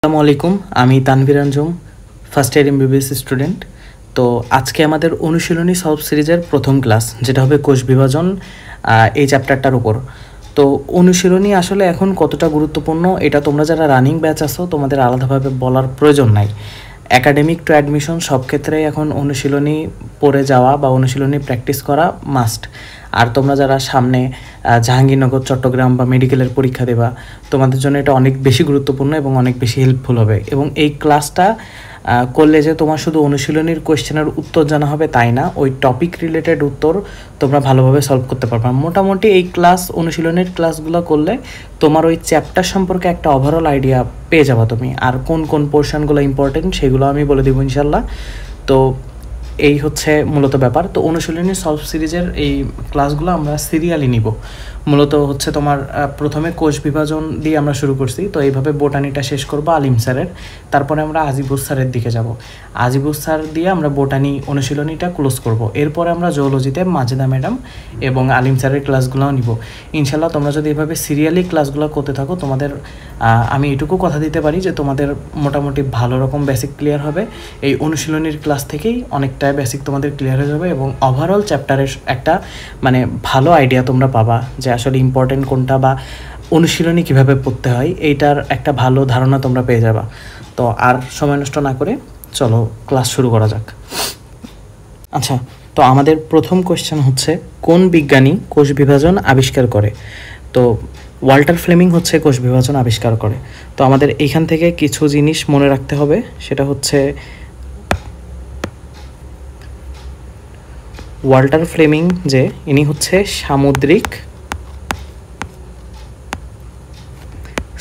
আসসালামু আলাইকুম, আমি Tanvir Anjum, first year MBBS student. তো আজকে আমাদের অনুশীলনী সলভ সিরিজের প্রথম ক্লাস, যেটা হবে কোষ বিভাজন এই চ্যাপ্টারটার উপর। তো অনুশীলনী আসলে এখন কতটা গুরুত্বপূর্ণ এটা তোমরা যারা রানিং ব্যাচ আছো তোমাদের আলাদাভাবে বলার প্রয়োজন নাই। অ্যাকাডেমিক টু অ্যাডমিশন সব ক্ষেত্রেই এখন অনুশীলনী পড়ে যাওয়া বা অনুশীলনী প্র্যাকটিস করা মাস্ট। আর তোমরা যারা সামনে জাহাঙ্গীরনগর, চট্টগ্রাম বা মেডিকেলের পরীক্ষা দেবা, তোমাদের জন্য এটা অনেক বেশি গুরুত্বপূর্ণ এবং অনেক বেশি হেল্পফুল হবে। এবং এই ক্লাসটা করলে যে তোমার শুধু অনুশীলনীর কোয়েশ্চেনের উত্তর জানা হবে তাই না, ওই টপিক রিলেটেড উত্তর তোমরা ভালোভাবে সলভ করতে পারবে। মোটামুটি এই ক্লাস, অনুশীলনীর ক্লাসগুলো করলে তোমার ওই চ্যাপ্টার সম্পর্কে একটা ওভারঅল আইডিয়া পেয়ে যাবা তুমি। আর কোন কোন পোর্শনগুলো ইম্পর্টেন্ট সেগুলো আমি বলে দেবো ইনশাল্লাহ। তো এই হচ্ছে মূলত ব্যাপার। তো অনুশীলনী সলভ সিরিজের এই ক্লাসগুলো আমরা সিরিয়ালি নিব। মূলত হচ্ছে তোমার প্রথমে কোষ বিভাজন দিয়ে আমরা শুরু করছি, তো এইভাবে বোটানিটা শেষ করবো আলিম স্যারের, তারপরে আমরা আজিবুস স্যারের দিকে যাব। আজিবুস স্যার দিয়ে আমরা বোটানি অনুশীলনীটা ক্লোজ করব। এরপরে আমরা জুওলজিতে মাজেদা ম্যাডাম এবং আলিম স্যারের ক্লাসগুলোও নিব ইনশাল্লাহ। তোমরা যদি এভাবে সিরিয়ালি ক্লাসগুলো করতে থাকো, তোমাদের আমি এটুকু কথা দিতে পারি যে তোমাদের মোটামুটি ভালো রকম বেসিক ক্লিয়ার হবে। এই অনুশীলনীর ক্লাস থেকেই অনেকটা বেসিক তোমাদের ক্লিয়ার হয়ে যাবে এবং ওভারঅল চ্যাপ্টারের একটা ভালো আইডিয়া তোমরা পাবা যে আসলে ইম্পর্টেন্ট কোনটা বা অনুশীলনী কীভাবে পড়তে হয়, এইটার একটা ভালো ধারণা তোমরা পেয়ে যাবা। তো আর সময় নষ্ট না করে চলো ক্লাস শুরু করা যাক। আচ্ছা, তো আমাদের প্রথম কোয়েশ্চেন হচ্ছে, কোন বিজ্ঞানী কোষ বিভাজন আবিষ্কার করে? তো ওয়াল্টার ফ্লেমিং হচ্ছে কোষ বিভাজন আবিষ্কার করে। তো আমাদের এইখান থেকে কিছু জিনিস মনে রাখতে হবে, সেটা হচ্ছে ওয়াল্টার ফ্লেমিং যে ইনি হচ্ছে সামুদ্রিক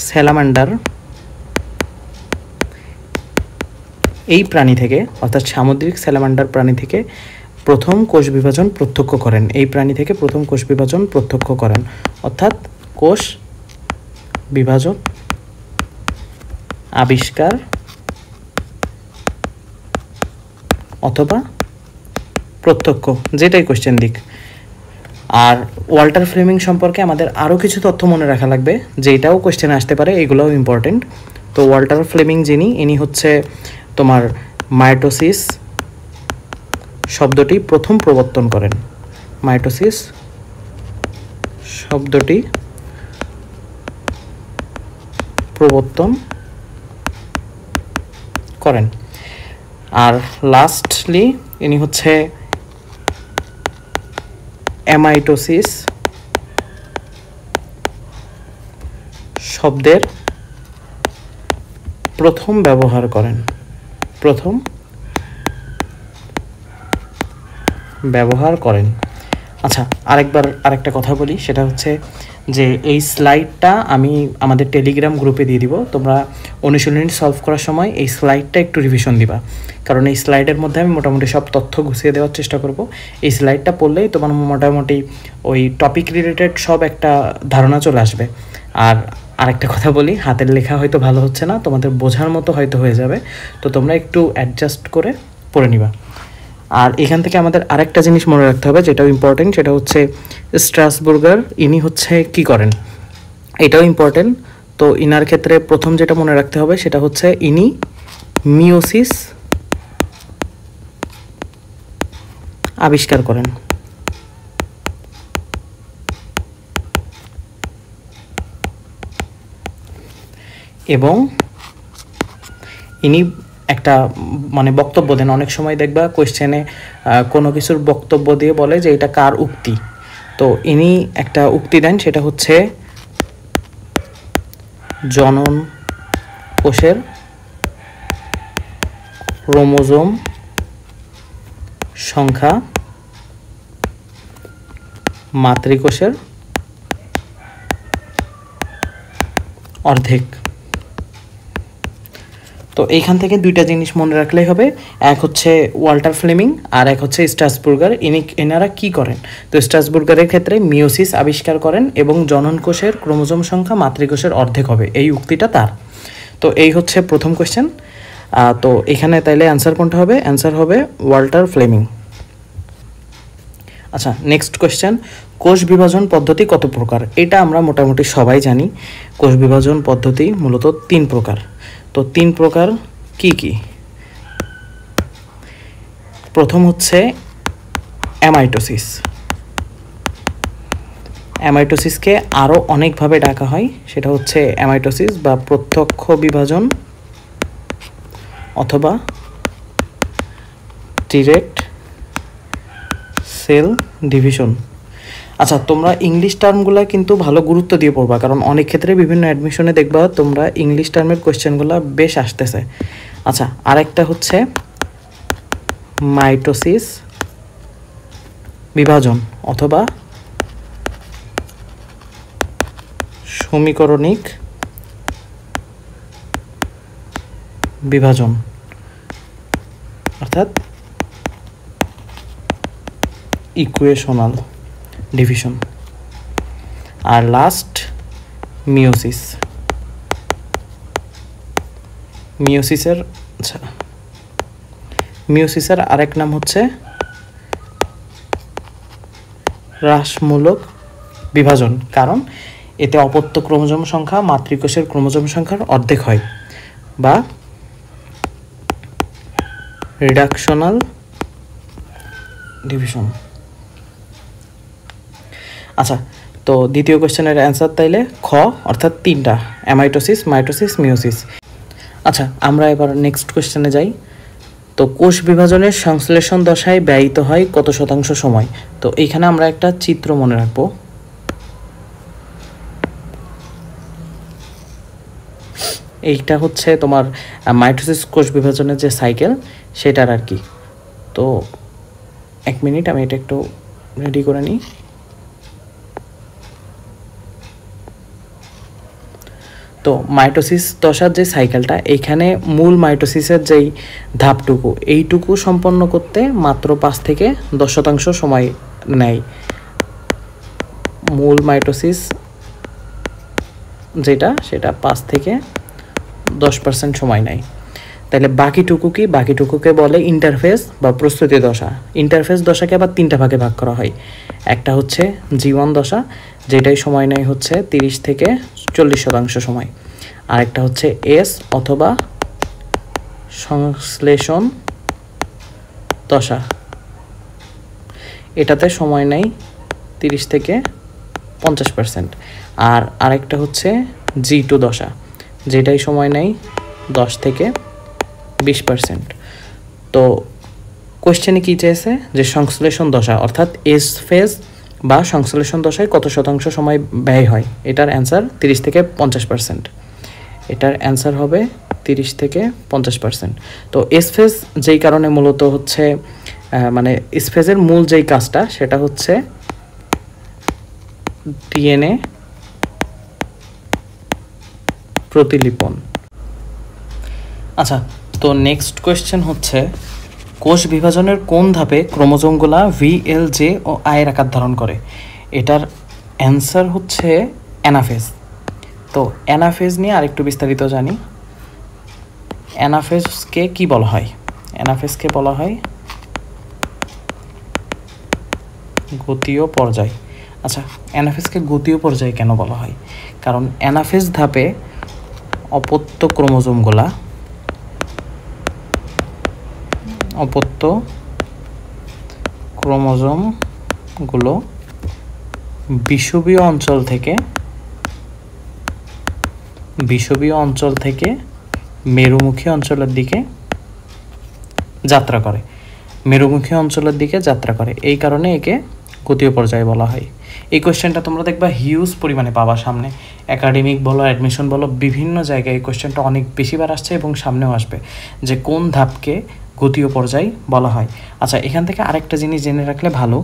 স্যালামান্ডার এই প্রাণী থেকে, অর্থাৎ সামুদ্রিক স্যালামান্ডার প্রাণী থেকে প্রথম কোষ বিভাজন প্রত্যক্ষ করেন। এই প্রাণী থেকে প্রথম কোষ বিভাজন প্রত্যক্ষ করেন, অর্থাৎ কোষ বিভাজন আবিষ্কার অথবা প্রত্যক্ষ, যেটাই কোশ্চেন দিক। আর ওয়াল্টার ফ্লেমিং সম্পর্কে আমাদের আরও কিছু তথ্য মনে রাখা লাগবে, যেটাও কোশ্চেনে আসতে পারে, এগুলোও ইম্পর্টেন্ট। তো ওয়াল্টার ফ্লেমিং ইনি হচ্ছে তোমার মাইটোসিস শব্দটি প্রথম প্রবর্তন করেন। মাইটোসিস শব্দটি প্রবর্তন করেন। আর লাস্টলি ইনি হচ্ছে অ্যামাইটোসিস শব্দের প্রথম ব্যবহার করেন। আচ্ছা, আরেকটা কথা বলি, সেটা হচ্ছে যে এই স্লাইডটা আমি আমাদের টেলিগ্রাম গ্রুপে দিয়ে দিব। তোমরা অনুশীলনী সলভ করার সময় এই স্লাইডটা একটু রিভিশন দিবা, কারণ এই স্লাইডের মধ্যে আমি মোটামুটি সব তথ্য গুছিয়ে দেওয়ার চেষ্টা করব। এই স্লাইডটা পড়লেই তোমার মোটামুটি ওই টপিক রিলেটেড সব একটা ধারণা চলে আসবে। আর আরেকটা কথা বলি, হাতের লেখা হয়তো ভালো হচ্ছে না, তোমাদের বোঝার মতো হয়তো হয়ে যাবে, তো তোমরা একটু অ্যাডজাস্ট করে পড়ে নিবা। আর এখান থেকে আমাদের আরেকটা জিনিস মনে রাখতে হবে, যেটাও ইম্পর্টেন্ট, সেটা হচ্ছে স্ট্রাসবুর্গার ইনি হচ্ছে কি করেন, এটাও ইম্পর্টেন্ট। তো ইনার ক্ষেত্রে প্রথম যেটা মনে রাখতে হবে সেটা হচ্ছে ইনি মিওসিস আবিষ্কার করেন। এবং ইনি একটা বক্তব্য দেন। অনেক সময় দেখবা কোয়েশ্চেনে কোনো কিছুর বক্তব্য দিয়ে বলে যে এটা কার উক্তি, তো ইনি একটা উক্তি দেন, সেটা হচ্ছে জনন কোষের ক্রোমোজোম সংখ্যা মাতৃকোষের অর্ধেক। তো এইখান থেকে দুইটা জিনিস মনে রাখলেই হবে, এক হচ্ছে ওয়াল্টার ফ্লেমিং আর এক হচ্ছে স্ট্রাসবুর্গার। এনারা কি করেন? তো স্ট্রাসবুর্গারের ক্ষেত্রে মিওসিস আবিষ্কার করেন এবং জনন কোষের ক্রোমোজোম সংখ্যা মাতৃকোষের অর্ধেক হবে, এই উক্তিটা তার। তো এই হচ্ছে প্রথম কোয়েশ্চেন। তো এখানে তাইলে অ্যান্সার কোনটা হবে? অ্যান্সার হবে ওয়াল্টার ফ্লেমিং। আচ্ছা, নেক্সট কোয়েশ্চেন, কোষ বিভাজন পদ্ধতি কত প্রকার? এটা আমরা মোটামুটি সবাই জানি। কোষ বিভাজন পদ্ধতি মূলত 3 প্রকার। তো 3 প্রকার কি কি? প্রথম হচ্ছে অ্যামাইটোসিস। অ্যামাইটোসিসকে আরও অনেকভাবে ডাকা হয়, সেটা হচ্ছে অ্যামাইটোসিস বা প্রত্যক্ষ বিভাজন অথবা ডিরেক্ট সেল ডিভিশন। আচ্ছা, তোমরা ইংলিশ টার্মগুলো কিন্তু ভালো গুরুত্ব দিয়ে পড়বা, কারণ অনেক ক্ষেত্রে বিভিন্ন অ্যাডমিশনে দেখবা তোমরা ইংলিশ টার্মের কোয়েশ্চেনগুলো বেশ আসতেছে। আচ্ছা, আরেকটা হচ্ছে মাইটোসিস বিভাজন অথবা সমীকরণিক বিভাজন, অর্থাৎ ইকুয়েশনাল ডিভিশন। আর লাস্ট মিওসিস। মিওসিসের আরেক নাম হচ্ছে হ্রাসমূলক বিভাজন, কারণ এতে অপত্য ক্রোমোজোম সংখ্যা মাতৃকোষের ক্রোমোজোম সংখ্যার অর্ধেক হয়, বা রিডাকশনাল ডিভিশন। আচ্ছা, তো দ্বিতীয় কোশ্চেনের অ্যান্সার তাইলে খ, অর্থাৎ 3টা, অ্যামাইটোসিস, মাইটোসিস, মিওসিস। আচ্ছা, আমরা এবার নেক্সট কোশ্চেনে যাই। তো কোষ বিভাজনের সংশ্লেষণ দশায় ব্যয়িত হয় কত শতাংশ সময়? তো এইখানে আমরা একটা চিত্র মনে রাখবো। এইটা হচ্ছে তোমার মাইটোসিস কোষ বিভাজনের যে সাইকেল সেটার আর কি। তো 1 মিনিট, আমি এটা একটু রেডি করে নিই। তো মাইটোসিস দশার যে সাইকেলটা, এইখানে মূল মাইটোসিসের যেই ধাপটুকু, এইটুকু সম্পন্ন করতে মাত্র 5 থেকে 10% সময় নেয়। মূল মাইটোসিস যেটা, সেটা 5 থেকে 10% সময় নেয়। তাহলে বাকিটুকু কি? বাকিটুকুকে বলে ইন্টারফেস বা প্রস্তুতি দশা। ইন্টারফেস দশাকে আবার 3টা ভাগে ভাগ করা হয়। একটা হচ্ছে জীবন দশা, যেটাই সময় নেয় হচ্ছে 30 থেকে 40% সময়। আরেকটা হচ্ছে এস অথবা সংশ্লেষণ দশা, এটাতে সময় নেয় 30 থেকে 50%। আর আরেকটা হচ্ছে G2 দশা, যেটাই সময় নেয় 10 থেকে 20%। তো কোয়েশ্চেনে কী চেয়েছে? যে সংশ্লেষণ দশা অর্থাৎ এস ফেজ বা সংশ্লেষণ দশায় কত শতাংশ সময় ব্যয় হয়। এটার অ্যান্সার 30 থেকে 50%। এটার অ্যান্সার হবে 30 থেকে 50%। তো এস ফেজ যেই কারণে মূলত হচ্ছে মানে এস ফেজের মূল যেই কাজটা, সেটা হচ্ছে ডিএনএ প্রতিলিপন। আচ্ছা, তো নেক্সট কোয়েশ্চেন হচ্ছে কোষ বিভাজনের কোন ধাপে ক্রোমোজোমগুলা VLJ ও আয়ের আকার ধারণ করে? এটার অ্যান্সার হচ্ছে অ্যানাফেজ। তো অ্যানাফেজ নিয়ে আরেকটু বিস্তারিত জানি। অ্যানাফেজকে কি বলা হয়? অ্যানাফেজকে বলা হয় গতীয় পর্যায়। আচ্ছা, অ্যানাফেজকে গতীয় পর্যায় কেন বলা হয়? কারণ অ্যানাফেজ ধাপে অপত্য ক্রোমোজোমগুলো বিষুবীয় অঞ্চল থেকে মেরুমুখী অঞ্চলের দিকে যাত্রা করে। এই কারণে একে গতীয় পর্যায়ে বলা হয়। এই কোয়েশ্চেনটা তোমরা দেখবা হিউজ পরিমাণে পাবা সামনে, একাডেমিক বলো, অ্যাডমিশন বলো, বিভিন্ন জায়গায় এই কোয়েশ্চেনটা অনেক বেশিবার আসছে এবং সামনেও আসবে, যে কোন ধাপকে গতীয় পর্যায় বলা হয়। আচ্ছা, এখান থেকে আরেকটা জিনিস জেনে রাখলে ভালো,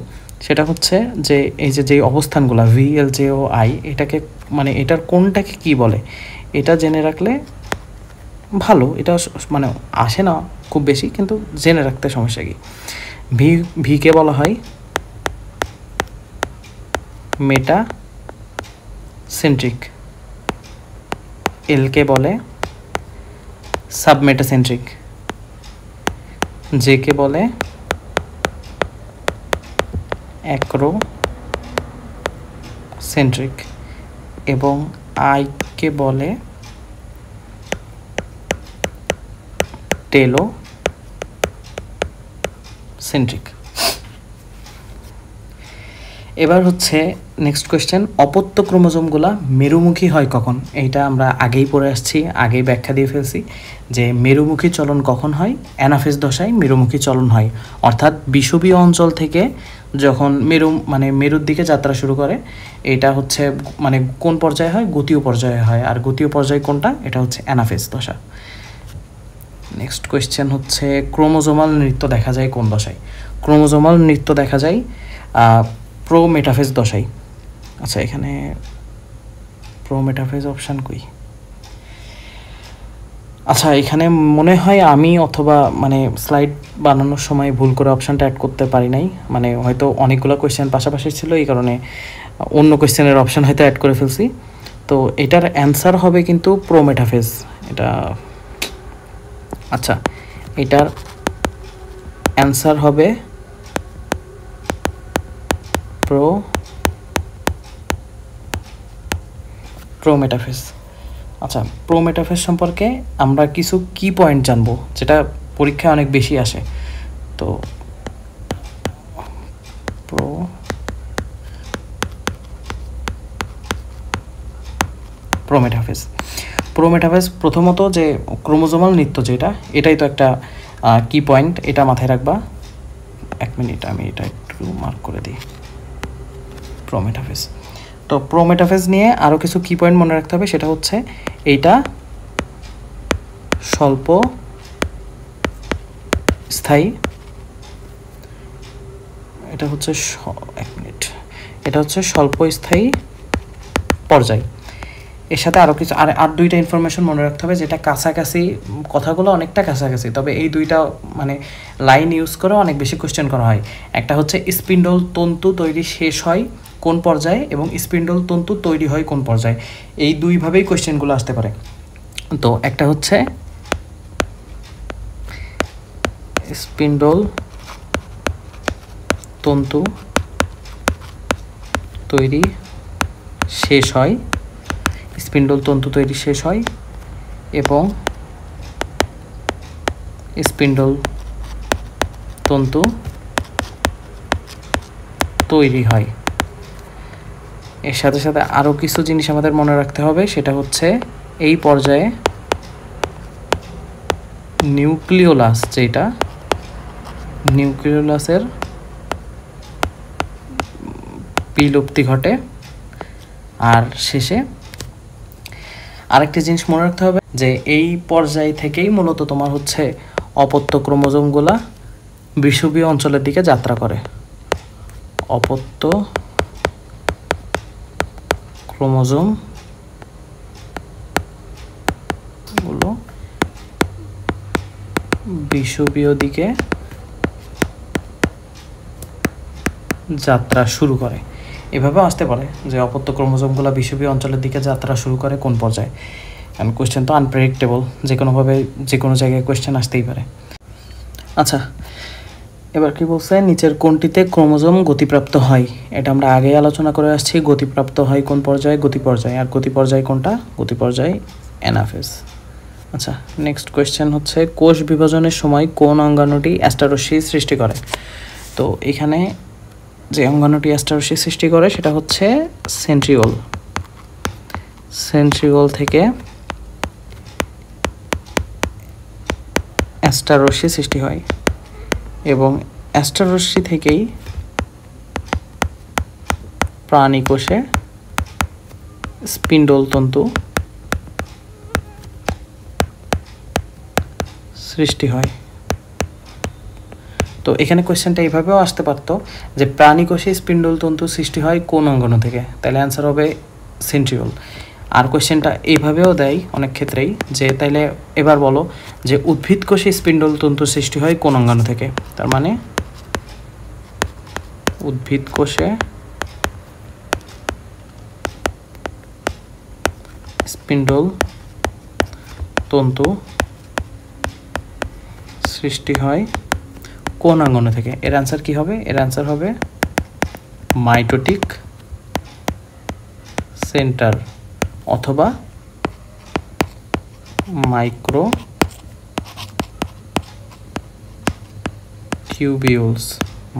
সেটা হচ্ছে যে এই যে অবস্থানগুলো VLJ ও I, এটাকে মানে এটার কোনটাকে কি বলে, এটা জেনে রাখলে ভালো। এটা মানে আসে না খুব বেশি, কিন্তু জেনে রাখতে সমস্যা কি। ভিকে বলা হয় মেটাসেন্ট্রিক, এলকে বলে সাবমেটাসেন্ট্রিক, জেকে বলে অ্যাক্রোসেন্ট্রিক এবং আইকে বলে টেলোসেন্ট্রিক। এবার হচ্ছে নেক্সট কোয়েশ্চেন, অপত্য ক্রোমোজোমগুলা মেরুমুখী হয় কখন? এইটা আমরা আগেই পড়ে আসছি, আগেই ব্যাখ্যা দিয়ে ফেলছি যে মেরুমুখী চলন কখন হয়। অ্যানাফেজ দশায় মেরুমুখী চলন হয়, অর্থাৎ বিষুবীয় অঞ্চল থেকে যখন মেরুর দিকে যাত্রা শুরু করে, এটা হচ্ছে মানে কোন পর্যায়ে হয়? গতীয় পর্যায়ে হয়। আর গতীয় পর্যায় কোনটা? এটা হচ্ছে অ্যানাফেজ দশা। নেক্সট কোয়েশ্চেন হচ্ছে, ক্রোমোজোমাল নৃত্য দেখা যায় কোন দশায়? ক্রোমোজোমাল নৃত্য দেখা যায় প্রোমেটাফেজ দশায়। আচ্ছা, এখানে প্রোমেটাফেজ অপশান কই? আচ্ছা, এখানে মনে হয় আমি অথবা স্লাইড বানানোর সময় ভুল করে অপশানটা অ্যাড করতে পারি নাই, হয়তো অনেকগুলো কোয়েশ্চেন পাশাপাশি ছিল, এই কারণে অন্য কোয়েশ্চেনের অপশান হয়তো অ্যাড করে ফেলছি। তো এটার অ্যান্সার হবে কিন্তু প্রোমেটাফেজ। এটা আচ্ছা, এটার অ্যান্সার হবে প্রোমেটাফেজ। আচ্ছা, প্রোমেটাফেজ সম্পর্কে আমরা কিছু কি পয়েন্ট জানবো, যেটা পরীক্ষায় অনেক বেশি আসে। তো প্রোমেটাফেজ প্রথমত যে ক্রোমোজোমাল নৃত্য যেটা, এটাই তো একটা কি পয়েন্ট, এটা মাথায় রাখবা। এক মিনিট, আমি এটা একটু মার্ক করে দিই। প্রোমেটাফেজ। তো প্রোমেটাফেজ নিয়ে আরও কিছু কি পয়েন্ট মনে রাখতে হবে, সেটা হচ্ছে এইটা স্বল্প স্থায়ী, এটা হচ্ছে স্বল্প স্থায়ী পর্যায়। এর সাথে আরও কিছু আর দুইটা ইনফরমেশন মনে রাখতে হবে, যেটা কাছাকাছি, কথাগুলো অনেকটা কাছাকাছি, তবে এই দুইটা লাইন ইউজ করে অনেক বেশি কোয়েশ্চেন করা হয়। একটা হচ্ছে স্পিন্ডল তন্তু তৈরি শেষ হয় কোন পর্যায়ে, এবং স্পিন্ডল তন্তু তৈরি হয় কোন পর্যায়ে। এই দুইভাবেই কোয়েশ্চেনগুলো আসতে পারে। তো একটা হচ্ছে স্পিন্ডল তন্তু তৈরি শেষ হয়, স্পিন্ডল তন্তু তৈরি শেষ হয় এবং স্পিন্ডল তন্তু তৈরি হয়। এর সাথে সাথে আরও কিছু জিনিস আমাদের মনে রাখতে হবে, সেটা হচ্ছে এই পর্যায়ে নিউক্লিওলাস, যেটা নিউক্লিওলাসের বিলুপ্তি ঘটে। আর শেষে আরেকটি জিনিস মনে রাখতে হবে, যে এই পর্যায় থেকেই মূলত তোমার হচ্ছে অপত্য ক্রোমোজোমগুলা বিষুবীয় অঞ্চলের দিকে যাত্রা করে। অপত্য ক্রোমোজোমগুলো বিষুবীয় দিকে যাত্রা শুরু করে। এভাবেও আসতে পারে যে অপত্য ক্রোমোজোমগুলো বিষুবীয় অঞ্চলের দিকে যাত্রা শুরু করে কোন পর্যায়ে। কারণ কোয়েশ্চেন তো আনপ্রেডিক্টেবল, যে কোনোভাবে যে কোনো জায়গায় কোয়েশ্চেন আসতেই পারে। আচ্ছা, এবার কি বলছে, নিচের কোনটিতে ক্রোমোজোম গতিপ্রাপ্ত হয়? এটা আমরা আগেই আলোচনা করে আসছি, গতিপ্রাপ্ত হয় কোন পর্যায়ে? গতি পর্যায়ে। আর গতি পর্যায় কোনটা? গতি পর্যায় অ্যানাফেজ। আচ্ছা, নেক্সট কোয়েশ্চেন হচ্ছে, কোষ বিভাজনের সময় কোন অঙ্গাণুটি অ্যাস্টারশ্মি সৃষ্টি করে? তো এখানে যে অঙ্গাণুটি অ্যাস্টারশ্মি সৃষ্টি করে সেটা হচ্ছে সেন্ট্রিওল। সেন্ট্রিওল থেকে অ্যাস্টারশ্মি সৃষ্টি হয় এবং অ্যাস্টারশ্মি থেকেই প্রাণী কোষে স্পিন্ডল তন্তু সৃষ্টি হয়। তো এখানে কোয়েশ্চেনটা এইভাবেও আসতে পারতো যে প্রাণী কোষে স্পিন্ডল তন্তু সৃষ্টি হয় কোন অঙ্গাণু থেকে, তাহলে অ্যান্সার হবে সেন্ট্রিওল। আর কোয়েশ্চেনটা এইভাবেও দেয় অনেক ক্ষেত্রেই, যে তাইলে এবার বলো যে উদ্ভিদ কোষে স্পিন্ডল তন্তু সৃষ্টি হয় কোন অঙ্গাণু থেকে। তার মানে উদ্ভিদ কোষে স্পিন্ডল তন্তু সৃষ্টি হয় কোন অঙ্গাণু থেকে? এর অ্যান্সার কি হবে? এর অ্যান্সার হবে মাইটোটিক সেন্টার অথবা টিউবিউলস,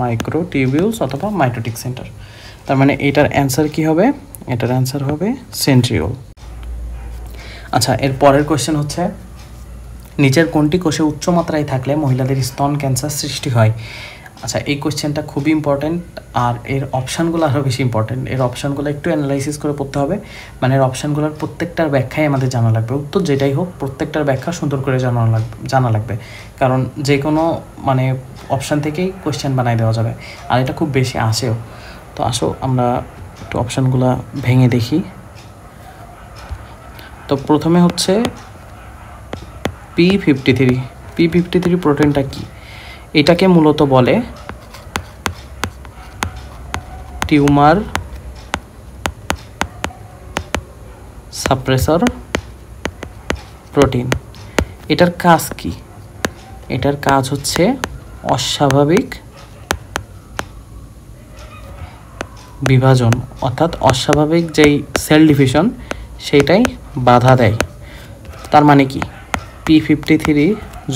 মাইক্রোটিউবিউলস অথবা মাইটোটিক সেন্টার। তার মানে এটার অ্যান্সার কি হবে? এটার অ্যান্সার হবে সেন্ট্রিওল। আচ্ছা, এর পরের কোয়েশ্চেন হচ্ছে নিচের কোনটি কোষে উচ্চ মাত্রায় থাকলে মহিলাদের স্তন ক্যান্সার সৃষ্টি হয়? আচ্ছা, এই কোয়েশ্চেনটা খুবই ইম্পর্ট্যান্ট, আর এর অপশানগুলো আরও বেশি ইম্পর্ট্যান্ট। এর অপশানগুলো একটু অ্যানালাইসিস করে পড়তে হবে, মানে এর অপশানগুলোর প্রত্যেকটার ব্যাখ্যাই আমাদের জানা লাগবে। উত্তর যেটাই হোক, প্রত্যেকটার ব্যাখ্যা সুন্দর করে জানা লাগবে, কারণ যে কোনো মানে অপশান থেকেই কোয়েশ্চেন বানাই দেওয়া যাবে, আর এটা খুব বেশি আসেও। তো আসো আমরা একটু অপশানগুলো ভেঙে দেখি। তো প্রথমে হচ্ছে P53। P53 প্রোটিনটা কি? এটাকে মূলত বলে টিউমার সাপ্রেসর প্রোটিন। এটার কাজ কি? এটার কাজ হচ্ছে অস্বাভাবিক বিভাজন, অর্থাৎ অস্বাভাবিক যেই সেল ডিভিশন সেইটাই বাধা দেয়। তার মানে কি? P53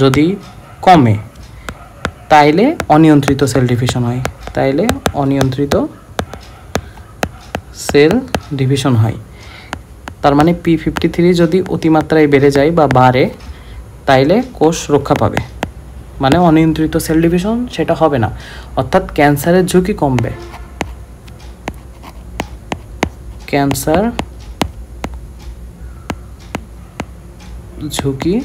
যদি কমে তাইলে অনিয়ন্ত্রিত সেল ডিভিশন হয়, সেল ডিভিশন হয়। তার মানে P53 যদি অতিমাত্রায় বেড়ে যায় বা বাড়ে তাইলে কোষ রক্ষা পাবে, মানে অনিয়ন্ত্রিত সেল ডিভিশন সেটা হবে না, অর্থাৎ ক্যান্সারের ঝুঁকি কমবে। ক্যান্সার ঝুঁকি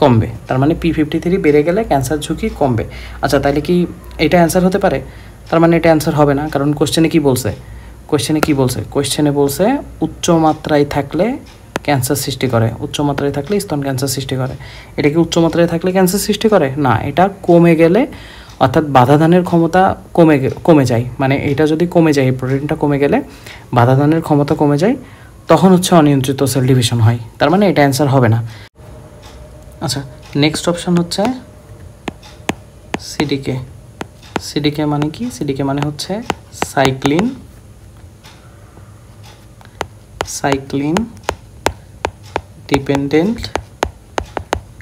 কমবে, তার মানে P53 বেড়ে গেলে ক্যান্সার ঝুঁকি কমবে। আচ্ছা, তাহলে কি এটা অ্যান্সার হতে পারে? তার মানে এটা অ্যান্সার হবে না, কারণ কোশ্চেনে কি বলছে? কোশ্চেনে বলছে উচ্চ মাত্রায় থাকলে ক্যান্সার সৃষ্টি করে, উচ্চ মাত্রায় থাকলে স্তন ক্যান্সার সৃষ্টি করে। এটা কি উচ্চ মাত্রায় থাকলে ক্যান্সার সৃষ্টি করে? না, এটা কমে গেলে, অর্থাৎ বাধাদানের ক্ষমতা কমে যায়, মানে এটা যদি কমে যায়, এই প্রোটিনটা কমে গেলে বাধাদানের ক্ষমতা কমে যায়, তখন হচ্ছে অনিয়ন্ত্রিত সেল ডিভিশন হয়। তার মানে এটা অ্যান্সার হবে না। আচ্ছা, নেক্সট অপশান হচ্ছে সিডিকে। সিডিকে মানে কি? সিডিকে মানে হচ্ছে সাইক্লিন ডিপেন্ডেন্ট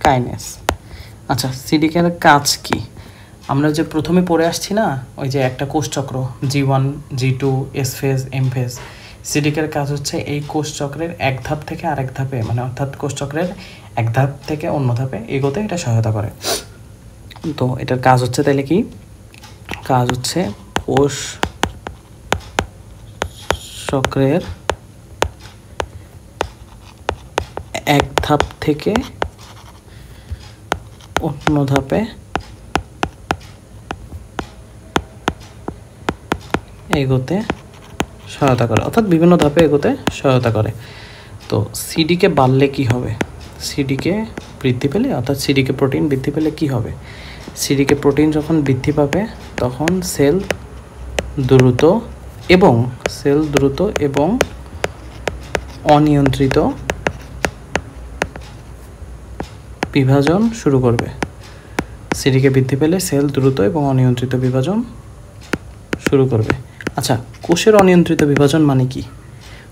কাইনেস। আচ্ছা, সিডিকের কাজ কি? আমরা যে প্রথমে পড়ে আসছি না, ওই যে একটা কোষচক্র G1, G2, S phase, M phase. সিডিকের কাজ হচ্ছে এই কোষচক্রের এক ধাপ থেকে আরেক ধাপে, মানে অর্থাৎ কোষচক্রের এক ধাপ থেকে অন্য ধাপে এগোতে এটা সহায়তা করে। তো এটার কাজ হচ্ছে, তাইলে কি কাজ হচ্ছে? কোষ চক্রের এক ধাপ থেকে অন্য ধাপে এগোতে সহায়তা করে, অর্থাৎ বিভিন্ন ধাপে এগোতে সহায়তা করে। তো সিডিকে বাড়লে কি হবে? সিডিকে বৃদ্ধি পেলে, অর্থাৎ সিডিকে প্রোটিন বৃদ্ধি পেলে কি হবে? সিডিকে প্রোটিন যখন বৃদ্ধি পাবে তখন সেল দ্রুত এবং অনিয়ন্ত্রিত বিভাজন শুরু করবে। সিডিকে বৃদ্ধি পেলে সেল দ্রুত এবং অনিয়ন্ত্রিত বিভাজন শুরু করবে। আচ্ছা, কোষের অনিয়ন্ত্রিত বিভাজন মানে কি?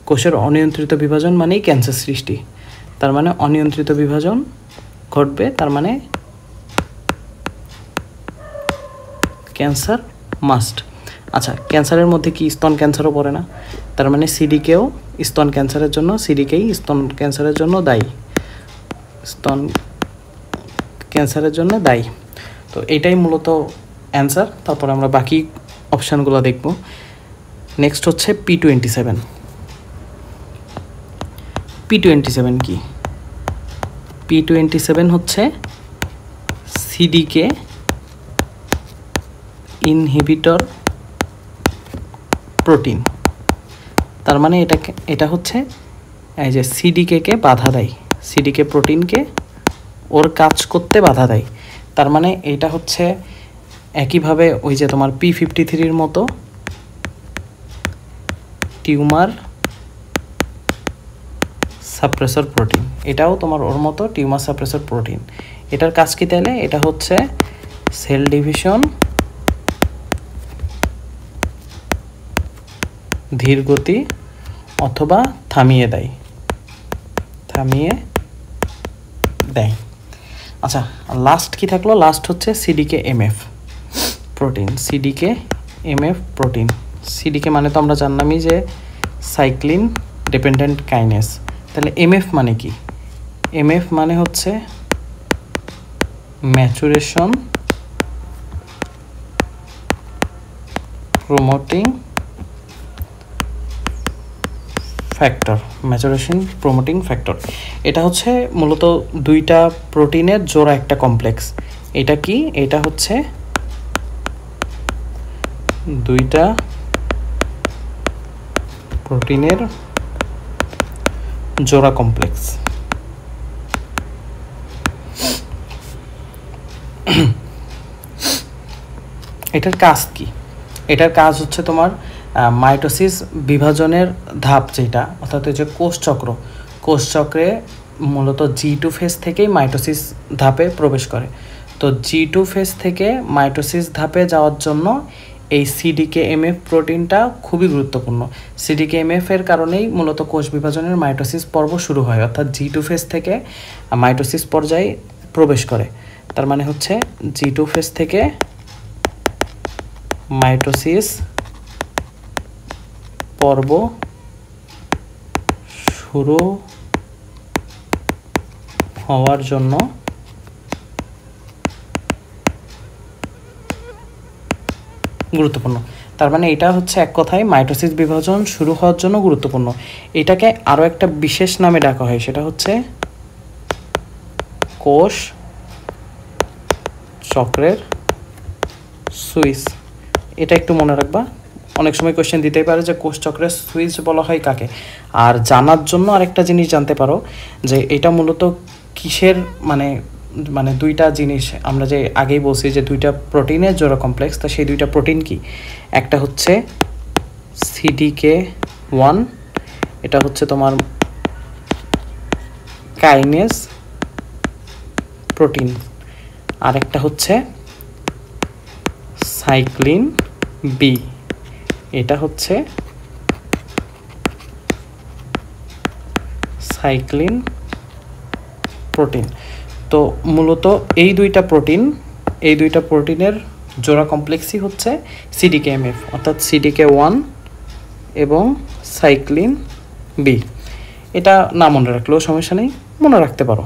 কোষের অনিয়ন্ত্রিত বিভাজন মানেই ক্যান্সার সৃষ্টি। তার মানে অনিয়ন্ত্রিত বিভাজন ঘটবে, তার মানে ক্যান্সার মাস্ট। আচ্ছা, ক্যান্সারের মধ্যে কি স্তন ক্যান্সারও পড়ে না? তার মানে সিডিকেও স্তন ক্যান্সারের জন্য, সিডিকেই স্তন ক্যান্সারের জন্য দায়ী, স্তন ক্যান্সারের জন্য দায়ী। তো এটাই মূলত অ্যান্সার। তারপর আমরা বাকি অপশানগুলো দেখব। নেক্সট হচ্ছে P27। P27 কি? P27 হচ্ছে সিডিকে ইনহিবিটর প্রোটিন। তার মানে এটা হচ্ছে এই যে সিডিকে বাধা দেয়, সিডিকে প্রোটিনকে ওর কাজ করতে বাধা দেয়। তার মানে এটা হচ্ছে একইভাবে ওই যে তোমার P53 মতো টিউমার সাপ্রেসর প্রোটিন, এটাও তোমার ওর মতো টিউমার সাপ্রেসর প্রোটিন। এটার কাজ কি তাহলে? এটা হচ্ছে সেল ডিভিশন ধীর গতি অথবা থামিয়ে দেয়। আচ্ছা, লাস্ট কি থাকলো? লাস্ট হচ্ছে সিডিকে এমএফ প্রোটিন। সিডিকে MF protein. সিডিকে মানে তো আমরা জানলামই যে সাইক্লিন ডিপেন্ডেন্ট কাইনেস। তাহলে এমএফ মানে কি? এমএফ মানে হচ্ছে maturation promoting factor. Maturation promoting factor এটা হচ্ছে মূলত দুইটা প্রোটিনের জোড়া একটা কমপ্লেক্স। এটা কি? এটা হচ্ছে দুইটা প্রোটিনের জোড়া কমপ্লেক্স। এটার কাজ কি? এটার কাজ হচ্ছে তোমার মাইটোসিস বিভাজনের ধাপ যেটা, অর্থাৎ যে কোষচক্র, কোষচক্রে মূলত G2 ফেজ থেকেই মাইটোসিস ধাপে প্রবেশ করে। তো G2 ফেজ থেকে মাইটোসিস ধাপে যাওয়ার জন্য এই সিডিকেএমএফ প্রোটিনটা খুবই গুরুত্বপূর্ণ। সিডিকেএমএফ এর কারণেই মূলত কোষ বিভাজনের মাইটোসিস পর্ব শুরু হয়, অর্থাৎ G2 ফেজ থেকে মাইটোসিস পর্যায়ে প্রবেশ করে। তার মানে হচ্ছে G2 ফেজ থেকে মাইটোসিস পর্ব শুরু হওয়ার জন্য গুরুত্বপূর্ণ। তার মানে এটা হচ্ছে এক কথায় মাইটোসিস বিভাজন শুরু হওয়ার জন্য গুরুত্বপূর্ণ। এটাকে আরও একটা বিশেষ নামে ডাকা হয়, সেটা হচ্ছে কোষ চক্রের সুইচ। এটা একটু মনে রাখবা, অনেক সময় কোশ্চেন দিতেই পারে যে কোষ চক্রের সুইচ বলা হয় কাকে। আর জানার জন্য আরেকটা জিনিস জানতে পারো যে এটা মূলত কিসের মানে দুইটা জিনিস আমরা যে আগেই বলছি যে দুইটা প্রোটিনের জোড়া কমপ্লেক্স, তা সেই দুইটা প্রোটিন কি? একটা হচ্ছে CDK1, এটা হচ্ছে তোমার কাইনেস প্রোটিন, আর একটা হচ্ছে সাইক্লিন বি, এটা হচ্ছে সাইক্লিন প্রোটিন। তো মূলত এই দুইটা প্রোটিনের জোড়া কমপ্লেক্সই হচ্ছে সিডিকেএমএফ, অর্থাৎ CDK1 এবং সাইক্লিন বি। এটা না মনে রাখলেও সমস্যা নেই, মনে রাখতে পারো।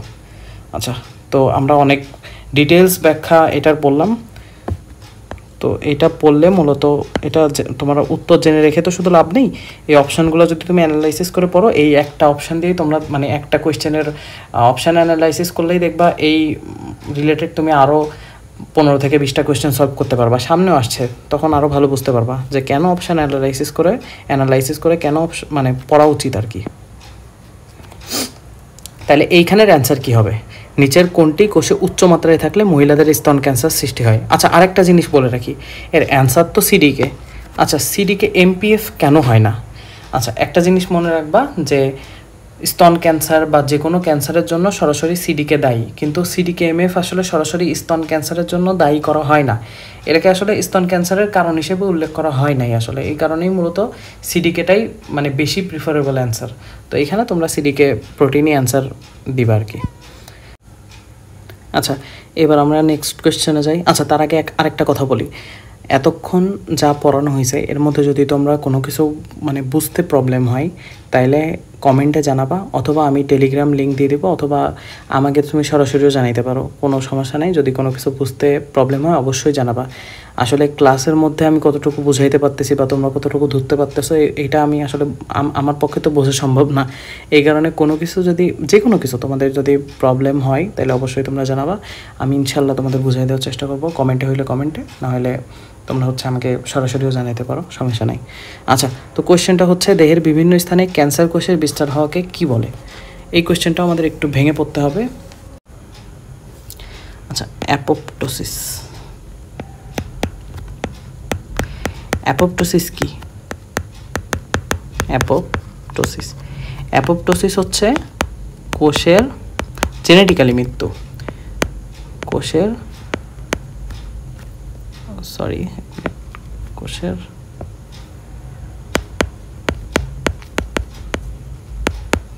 আচ্ছা, তো আমরা অনেক ডিটেলস ব্যাখ্যা এটার বললাম। তো এটা পড়লে মূলত এটা তোমার উত্তর জেনে রেখে তো শুধু লাভ নেই, এই অপশানগুলো যদি তুমি অ্যানালাইসিস করে পড়ো, এই একটা অপশান দিয়েই তোমরা মানে একটা কোয়েশ্চেনের অপশান অ্যানালাইসিস করলেই দেখবা এই রিলেটেড তুমি আরও 15 থেকে 20টা কোয়েশ্চেন সলভ করতে পারবা। সামনেও আসছে, তখন আরও ভালো বুঝতে পারবা যে কেন অপশান অ্যানালাইসিস করে কেন মানে পড়া উচিত আর কি। তাহলে এইখানের অ্যান্সার কি হবে? নিচের কোনটি কোষে উচ্চ মাত্রায় থাকলে মহিলাদের স্তন ক্যান্সার সৃষ্টি হয়? আচ্ছা, আরেকটা জিনিস বলে রাখি, এর অ্যান্সার তো সিডিকে। আচ্ছা, সিডিকে এমপিএফ কেন হয় না? আচ্ছা, একটা জিনিস মনে রাখবা যে স্তন ক্যান্সার বা যে কোনো ক্যান্সারের জন্য সরাসরি সিডিকে দায়ী, কিন্তু সিডিকেএমএফ আসলে সরাসরি স্তন ক্যান্সারের জন্য দায়ী করা হয় না। এটাকে আসলে স্তন ক্যান্সারের কারণ হিসেবে উল্লেখ করা হয় নাই আসলে। এই কারণেই মূলত সিডিকেটাই মানে বেশি প্রিফারেবল অ্যান্সার। তো এখানে তোমরা সিডিকে প্রোটিনই অ্যান্সার দিবা আর কি। আচ্ছা, এবার আমরা নেক্সট কোয়েশ্চেনে যাই। আচ্ছা, তার আগে আরেকটা কথা বলি, এতক্ষণ যা পড়ানো হয়েছে এর মধ্যে যদি তোমরা কোনো কিছু মানে বুঝতে প্রবলেম হয় তাইলে কমেন্টে জানাবা, অথবা আমি টেলিগ্রাম লিঙ্ক দিয়ে দেবো, অথবা আমাকে তুমি সরাসরিও জানাইতে পারো, কোনো সমস্যা নেই। যদি কোনো কিছু বুঝতে প্রবলেম হয় অবশ্যই জানাবা। আসলে ক্লাসের মধ্যে আমি কতটুকু বুঝাইতে পারতেছি বা তোমরা কতটুকু ধরতে পারতেছো এটা আমি আসলে আমার পক্ষে তো বোঝা সম্ভব না। এই কারণে কোনো কিছু যদি যে কোনো কিছু তোমাদের যদি প্রবলেম হয় তাহলে অবশ্যই তোমরা জানাবা, আমি ইনশাল্লাহ তোমাদের বুঝাই দেওয়ার চেষ্টা করবো। কমেন্টে হইলে কমেন্টে, না হলে তোমরা হচ্ছে আমাকে সরাসরিও জানাতে পারো, সমস্যা নাই। আচ্ছা, তো কোয়েশ্চেনটা হচ্ছে দেহের বিভিন্ন স্থানে ক্যান্সার কোষের বিস্তার হওয়াকে কি বলে? এই কোয়েশ্চেনটাও আমাদের একটু ভেঙে পড়তে হবে। আচ্ছা, অ্যাপোপ্টোসিস। অ্যাপোপ্টোসিস কি? অ্যাপোপ্টোসিস হচ্ছে কোষের জেনেটিক্যালি মৃত্যু। কোষের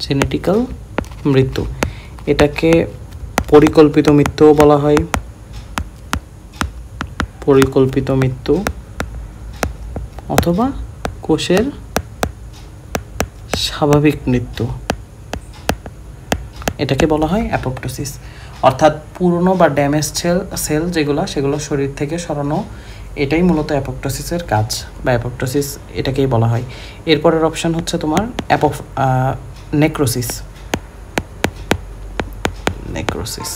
জেনেটিক্যাল মৃত্যু। এটাকে পরিকল্পিত মৃত্যুও বলা হয়, পরিকল্পিত মৃত্যু, অথবা কোষের স্বাভাবিক মৃত্যু, এটাকে বলা হয় অ্যাপোপ্টোসিস। অর্থাৎ পুরনো বা ড্যামেজ সেল সেগুলো শরীর থেকে সরানো, এটাই মূলত অ্যাপোপ্টোসিসের কাজ বা অ্যাপোপ্টোসিস এটাকেই বলা হয়। এরপরের অপশান হচ্ছে তোমার নেক্রোসিস। নেক্রোসিস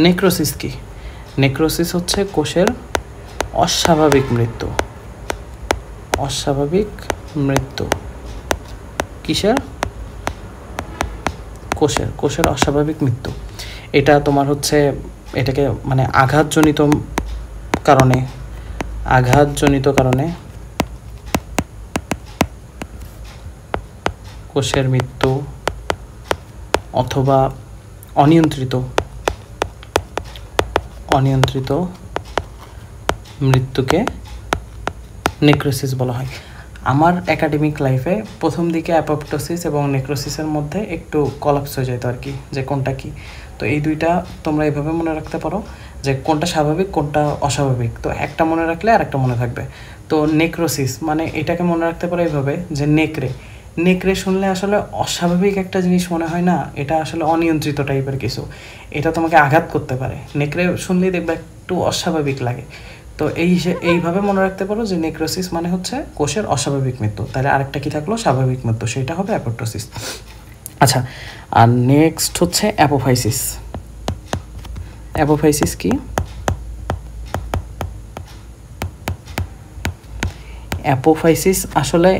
নেক্রোসিস কি? নেক্রোসিস হচ্ছে কোষের অস্বাভাবিক মৃত্যু। অস্বাভাবিক মৃত্যু কিসের? কোষের অস্বাভাবিক মৃত্যু। এটা তোমার হচ্ছে এটাকে মানে আঘাতজনিত কারণে কোষের মৃত্যু অথবা অনিয়ন্ত্রিত মৃত্যুকে নেক্রোসিস বলা হয়। আমার একাডেমিক লাইফে প্রথম দিকে অ্যাপোপ্টোসিস এবং নেক্রোসিসের মধ্যে একটু কলাপস হয়ে যেত আর কি, যে কোনটা কি। তো এই দুইটা তোমরা এইভাবে মনে রাখতে পারো যে কোনটা স্বাভাবিক কোনটা অস্বাভাবিক, তো একটা মনে রাখলে আর একটা মনে থাকবে। তো নেক্রোসিস মানে এটাকে মনে রাখতে পারো এইভাবে যে নেকড়ে শুনলে আসলে অস্বাভাবিক একটা জিনিস মনে হয় না, এটা আসলে অনিয়ন্ত্রিত টাইপের কিছু, এটা তোমাকে আঘাত করতে পারে। নেকড়ে শুনলেই দেখবে একটু অস্বাভাবিক লাগে। তো এইভাবে মনে রাখতে পারো যে নেক্রোসিস মানে হচ্ছে কোষের অস্বাভাবিক মৃত্যু। তাহলে আরেকটা কি থাকলো? স্বাভাবিক মৃত্যু, সেটা হবে অ্যাপোপ্টোসিস। আচ্ছা, আর নেক্সট হচ্ছে অ্যাপোফাইসিস। অ্যাপোফাইসিস কি? অ্যাপোফাইসিস আসলে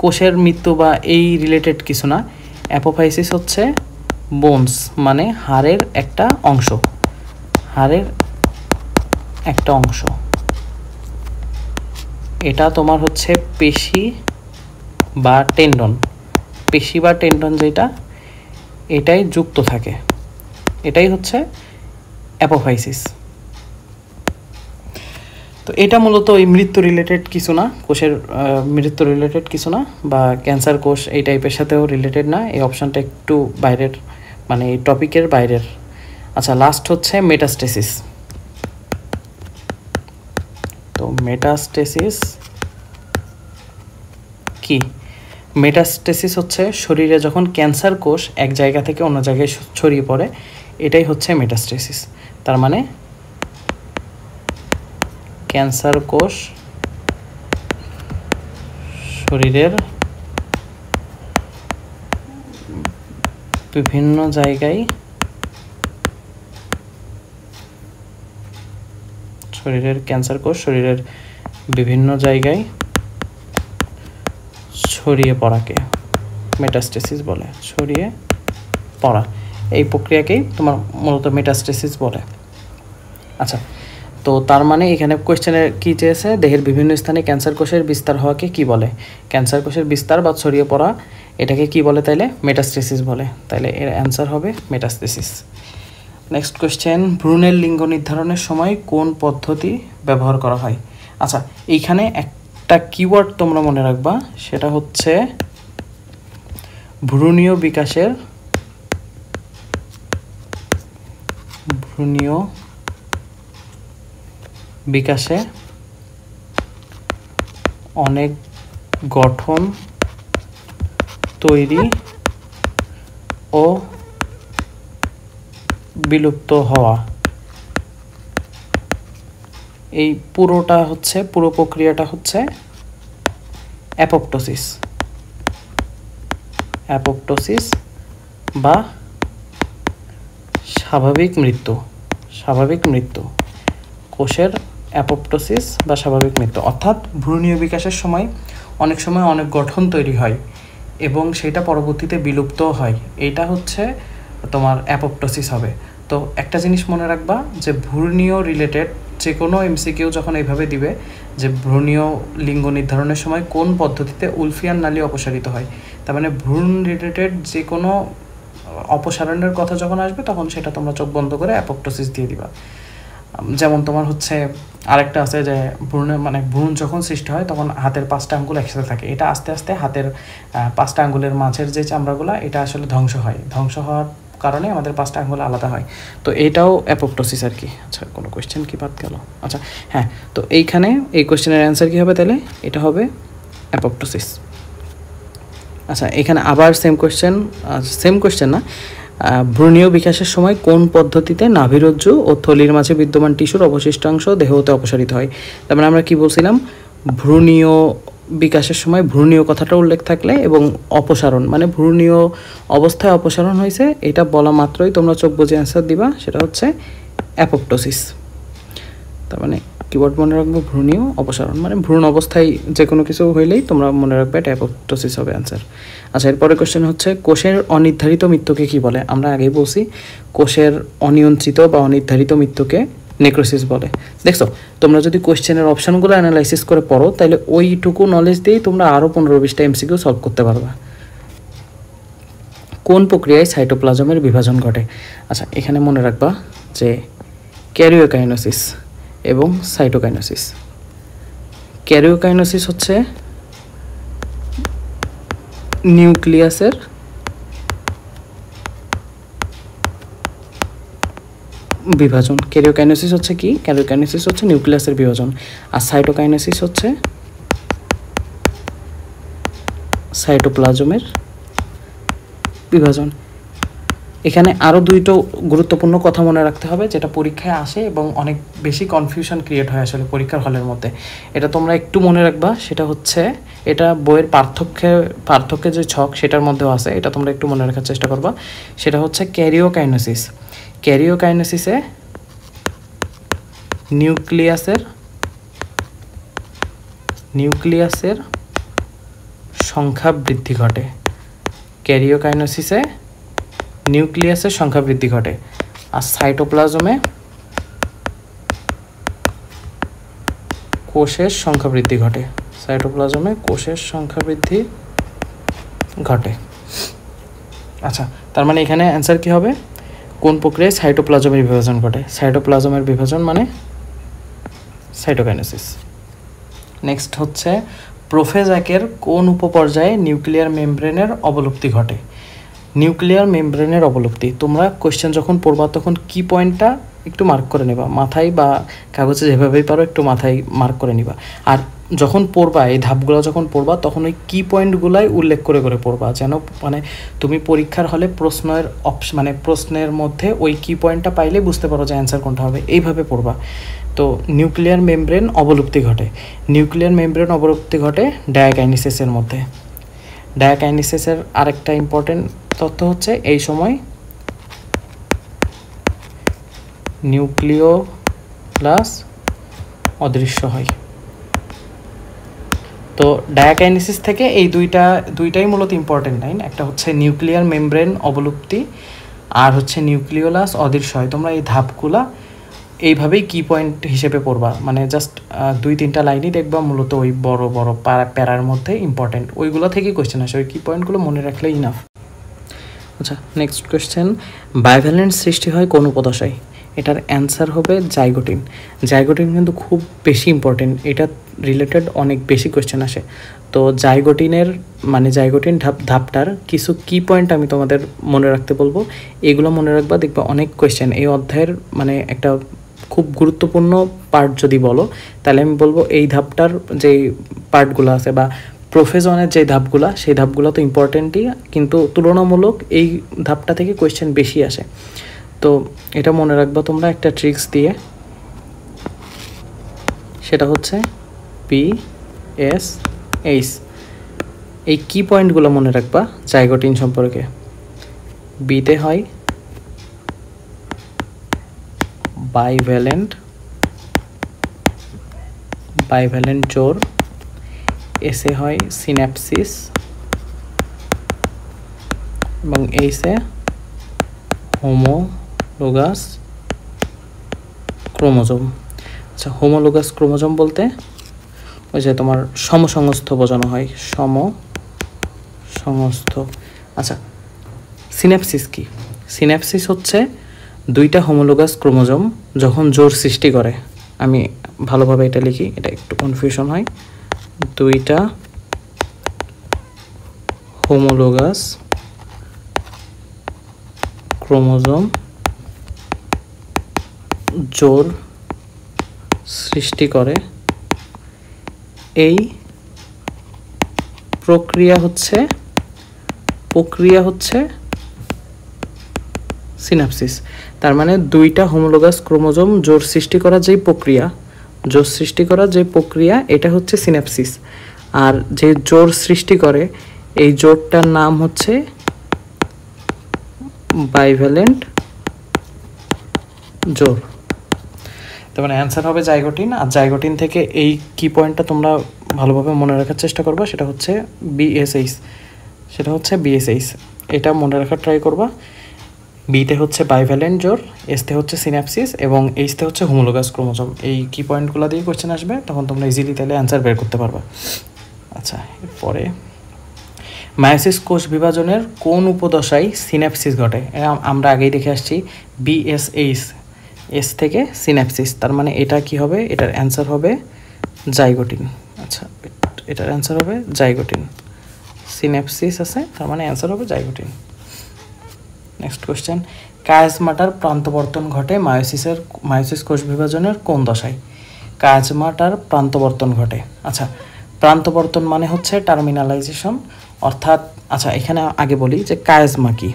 কোষের মৃত্যু বা এই রিলেটেড কিছু না। অ্যাপোফাইসিস হচ্ছে বোনস মানে হাড়ের একটা অংশ, এটা তোমার হচ্ছে পেশি বা টেন্ডন যেটা এটাই যুক্ত থাকে, এটাই হচ্ছে অ্যাপোফাইসিস। তো এটা মূলত এই মৃত্যু রিলেটেড কিছু না, কোষের মৃত্যু রিলেটেড কিছু না, বা ক্যান্সার কোষ এই টাইপের সাথেও রিলেটেড না। এই অপশানটা একটু বাইরের, মানে এই টপিকের বাইরের। আচ্ছা, লাস্ট হচ্ছে মেটাস্টেসিস। তো মেটাস্টেসিস কি? মেটাস্টেসিস হচ্ছে শরীরে যখন ক্যান্সার কোষ এক জায়গা থেকে অন্য জায়গায় ছড়িয়ে পড়ে, এটাই হচ্ছে মেটাস্টেসিস। তার মানে ক্যান্সার কোষ শরীরের বিভিন্ন জায়গায় ছড়িয়ে পড়াকে মেটাস্টেসিস বলে। ছড়িয়ে পড়া এই প্রক্রিয়াকেই তোমার মূলত মেটাস্টেসিস বলে। আচ্ছা, তো তার মানে এখানে কোয়েশ্চেনে কি চেয়েছে? দেহের বিভিন্ন স্থানে ক্যান্সার কোষের বিস্তার হওয়াকে কি বলে? ক্যান্সার কোষের বিস্তার বা ছড়িয়ে পড়া এটাকে কি বলে? তাইলে মেটাস্টেসিস বলে। তাইলে এর অ্যান্সার হবে মেটাস্টেসিস। নেক্সট কোয়েশ্চেন, ভ্রূণের লিঙ্গ নির্ধারণের সময় কোন পদ্ধতি ব্যবহার করা হয়? আচ্ছা, এইখানে একটা কিওয়ার্ড তোমরা মনে রাখবা, সেটা হচ্ছে ভ্রূণীয় বিকাশে অনেক গঠন তৈরি ও বিলুপ্ত হওয়া, এই পুরো প্রক্রিয়াটা হচ্ছে অ্যাপোপ্টোসিস বা স্বাভাবিক মৃত্যু। কোষের অ্যাপোপ্টোসিস বা স্বাভাবিক মৃত্যু, অর্থাৎ ভ্রূণীয় বিকাশের সময় অনেক সময় অনেক গঠন তৈরি হয় এবং সেটা পরবর্তীতে বিলুপ্তও হয়, এটা হচ্ছে তোমার অ্যাপোপ্টোসিস হবে। তো একটা জিনিস মনে রাখবা যে ভ্রূণীয় রিলেটেড যে কোনো এমসিকিউ যখন এইভাবে দিবে যে ভ্রূণীয় লিঙ্গ নির্ধারণের সময় কোন পদ্ধতিতে উলফিয়ান নালী অপসারিত হয়, তার মানে ভ্রূণ রিলেটেড যে কোনো অপসারণের কথা যখন আসবে তখন সেটা তোমরা চোখ বন্ধ করে অ্যাপোপ্টোসিস দিয়ে দিবা। যেমন তোমার হচ্ছে আরেকটা আছে যে ভ্রূণ যখন সৃষ্টি হয় তখন হাতের 5টা আঙ্গুল একসাথে থাকে, এটা আস্তে আস্তে হাতের 5টা আঙ্গুলের মাঝের যে চামড়াগুলো এটা আসলে ধ্বংস হওয়ার কারণে আমাদের 5টা আঙ্গুল আলাদা হয়। তো এইটাও অ্যাপোপ্টোসিস আর কি। আচ্ছা, কোনো কোয়েশ্চেন কি বাদ গেল? আচ্ছা হ্যাঁ, তো এইখানে এই কোয়েশ্চেনের অ্যান্সার কী হবে তাহলে? এটা হবে অ্যাপোপ্টোসিস। আচ্ছা, এখানে আবার সেম কোয়েশ্চেন না, ভ্রূণীয় বিকাশের সময় কোন পদ্ধতিতে নাভিরজ্জু ও থলির মাঝে বিদ্যমান টিস্যুর অবশিষ্টাংশ দেহ হতে অপসারিত হয়? তার মানে আমরা কি বলছিলাম, ভ্রূণীয় বিকাশের সময় ভ্রূণীয় কথাটা উল্লেখ থাকলে এবং অপসারণ মানে ভ্রূণীয় অবস্থায় অপসারণ হয়েছে, এটা বলা মাত্রই তোমরা চোখ বুজে অ্যান্সার দিবা, সেটা হচ্ছে অ্যাপোপ্টোসিস। তার মানে কিওয়ার্ড মনে রাখবো, ভ্রূণীয় অপসারণ মানে ভ্রূণ অবস্থায় যে কোনো কিছু হইলেই তোমরা মনে রাখবে এটা অ্যাপোপ্টোসিস হবে অ্যান্সার। আচ্ছা, এরপরে কোশ্চেন হচ্ছে কোষের অনির্ধারিত মৃত্যুকে কি বলে? আমরা আগেই বলছি কোষের অনিয়ন্ত্রিত বা অনির্ধারিত মৃত্যুকে নেক্রোসিস বলে। দেখছো, তোমরা যদি কোশ্চেনের অপশানগুলো অ্যানালাইসিস করে পড়ো তাহলে ওইটুকু নলেজ দিয়েই তোমরা আরও 15-20টা এমসিকিউ সলভ করতে পারবা। কোন প্রক্রিয়ায় সাইটোপ্লাজমের বিভাজন ঘটে? আচ্ছা, এখানে মনে রাখবা যে ক্যারিওকাইনোসিস এবং সাইটোকাইনোসিস। ক্যারিওকাইনোসিস হচ্ছে নিউক্লিয়াসের বিভাজন। ক্যারিওকাইনোসিস হচ্ছে কি? ক্যারিওকাইনোসিস হচ্ছে নিউক্লিয়াসের বিভাজন, আর সাইটোকাইনোসিস হচ্ছে সাইটোপ্লাজমের বিভাজন। এখানে আরও দুইটো গুরুত্বপূর্ণ কথা মনে রাখতে হবে যেটা পরীক্ষায় আসে এবং অনেক বেশি কনফিউশন ক্রিয়েট হয় আসলে পরীক্ষার হলের মধ্যে। এটা তোমরা একটু মনে রাখবা, সেটা হচ্ছে এটা বইয়ের পার্থক্যের যে ছক সেটার মধ্যেও আছে, এটা তোমরা একটু মনে রাখার চেষ্টা করবা। সেটা হচ্ছে ক্যারিওকাইনোসিস। ক্যারিওকাইনোসিসে নিউক্লিয়াসের সংখ্যা বৃদ্ধি ঘটে। ক্যারিওকাইনোসিসে নিউক্লিয়াসের সংখ্যা বৃদ্ধি ঘটে, আর সাইটোপ্লাজমে কোষের সংখ্যা বৃদ্ধি ঘটে। সাইটোপ্লাজমে কোষের সংখ্যা বৃদ্ধি ঘটে। আচ্ছা, তার মানে এখানে অ্যান্সার কী হবে? কোন প্রক্রিয়ায় সাইটোপ্লাজমের বিভাজন ঘটে? সাইটোপ্লাজমের বিভাজন মানে সাইটোকাইনেসিস। নেক্সট হচ্ছে প্রোফেজ 1-এর কোন উপপর্যায়ে নিউক্লিয়ার মেমব্রেনের অবলুপ্তি ঘটে? নিউক্লিয়ার মেমব্রেনের অবলুপ্তি তোমরা কোয়েশ্চেন যখন পড়বা তখন কি পয়েন্টটা একটু মার্ক করে নেবা, মাথায় বা কাগজে যেভাবেই পারো একটু মাথায় মার্ক করে নিবা। আর যখন পড়বা, এই ধাপগুলো যখন পড়বা তখন ওই কি পয়েন্টগুলাই উল্লেখ করে করে পড়বা, যেন মানে তুমি পরীক্ষার হলে প্রশ্নের মধ্যে ওই কি পয়েন্টটা পাইলে বুঝতে পারো যে অ্যান্সার কোনটা হবে, এইভাবে পড়বা। তো নিউক্লিয়ার মেমব্রেন অবলুপ্তি ঘটে। নিউক্লিয়ার মেমব্রেন অবলুপ্তি ঘটে ডায়াকাইনেসিসের মধ্যে। ডায়াকাইনেসিসের আরেকটা ইম্পর্টেন্ট তথ্য হচ্ছে এই সময় নিউক্লিওলাস অদৃশ্য হয়। তো ডায়াকাইনেসিস থেকে এই দুইটাই মূলত ইম্পর্টেন্ট লাইন, একটা হচ্ছে নিউক্লিয়ার মেমব্রেন অবলুপ্তি আর হচ্ছে নিউক্লিওলাস অদৃশ্য হয়। তোমরা এই ধাপগুলা এইভাবেই কি পয়েন্ট হিসেবে পড়বা, মানে জাস্ট 2-3টা লাইনই দেখবা মূলত ওই বড় বড় প্যারার মধ্যে ইম্পর্টেন্ট, ওইগুলো থেকেই কোয়েশ্চেন আসে, ওই কি পয়েন্টগুলো মনে রাখলে ইনাফ। আচ্ছা, নেক্সট কোয়েশ্চেন, বাইভ্যালেন্ট সৃষ্টি হয় কোন উপদশায়? এটার অ্যান্সার হবে জাইগোটিন। জাইগোটিন কিন্তু খুব বেশি ইম্পর্টেন্ট, এটা রিলেটেড অনেক বেশি কোয়েশ্চেন আসে। তো জাইগোটিন ধাপটার কিছু কি পয়েন্ট আমি তোমাদের মনে রাখতে বলবো, এগুলো মনে রাখবা, দেখবা অনেক কোয়েশ্চেন এই অধ্যায়ের মানে একটা খুব গুরুত্বপূর্ণ পার্ট যদি বলো তাহলে আমি বলবো এই ধাপটার যে পার্টগুলো আছে বা প্রোফেজ 1-এর যে ধাপগুলো, সেই ধাপগুলো তো ইম্পর্টেন্টই, কিন্তু তুলনামূলক এই ধাপটা থেকে কোয়েশ্চেন বেশি আসে। তো এটা মনে রাখবা তোমরা একটা ট্রিক্স দিয়ে, সেটা হচ্ছে PSH। এই কি পয়েন্টগুলো মনে রাখবা জাইগোটিন সম্পর্কে। বিতে হয় বাইভ্যালেন্ট জোর, এসে হয় সিন্যাপসিস এবং এইসে হোমোলোগাস ক্রোমোজোম। আচ্ছা, হোমোলোগাস ক্রোমোজোম বলতে ওই যে তোমার সমসংস্থ বোঝানো হয়, সমসংস্থ। আচ্ছা, সিন্যাপসিস কি? সিন্যাপসিস হচ্ছে 2টা হোমোলোগাস ক্রোমোজোম যখন জোর সৃষ্টি করে, আমি ভালোভাবে এটা লিখি, এটা একটু কনফিউশন হয়, 2টা হোমোলোগাস ক্রোমোজোম জোড় সৃষ্টি করে, এই প্রক্রিয়া হচ্ছে সিনাপসিস। তার মানে দুইটা হোমোলোগাস ক্রোমোজোম জোড় সৃষ্টি করার যে প্রক্রিয়া এটা হচ্ছে সিনাপসিস। আর যে জোড় সৃষ্টি করে এই জোড়টার নাম হচ্ছে বাইভ্যালেন্ট জোড়। তার মানে অ্যান্সার হবে জাইগোটিন। আর জাইগোটিন থেকে এই কি পয়েন্টটা তোমরা ভালোভাবে মনে রাখার চেষ্টা করবা, সেটা হচ্ছে বিএসএইচ। এটা মনে রাখার ট্রাই করবা। বিতে হচ্ছে বাইভ্যালেন্ট জোড়, এসতে হচ্ছে সিনাপসিস এবং এইচতে হচ্ছে হোমোলোগাস ক্রোমোজোম। এই কি পয়েন্টগুলো দিয়ে কোশ্চেন আসবে, তখন তোমরা ইজিলি তাহলে অ্যান্সার বের করতে পারবা। আচ্ছা, এরপরে মায়োসিস কোষ বিভাজনের কোন উপদশায় সিনাপসিস ঘটে? আমরা আগেই দেখে আসছি বিএসএইচ, এস থেকে সিনাপসিস। তার মানে এটা কি হবে? এটার অ্যান্সার হবে জাইগোটিন। আচ্ছা, এটার অ্যান্সার হবে জাইগোটিন। সিনাপসিস আছে, তার মানে অ্যান্সার হবে জাইগোটিন। নেক্সট কোশ্চেন, কায়াজমাটার প্রান্তবর্তন ঘটে মায়োসিস কোষ বিভাজনের কোন দশায়? কায়াজমাটার প্রান্তবর্তন ঘটে। আচ্ছা, প্রান্তবর্তন মানে হচ্ছে টার্মিনালাইজেশন, অর্থাৎ আচ্ছা এখানে আগে বলি যে কায়াজমা কি।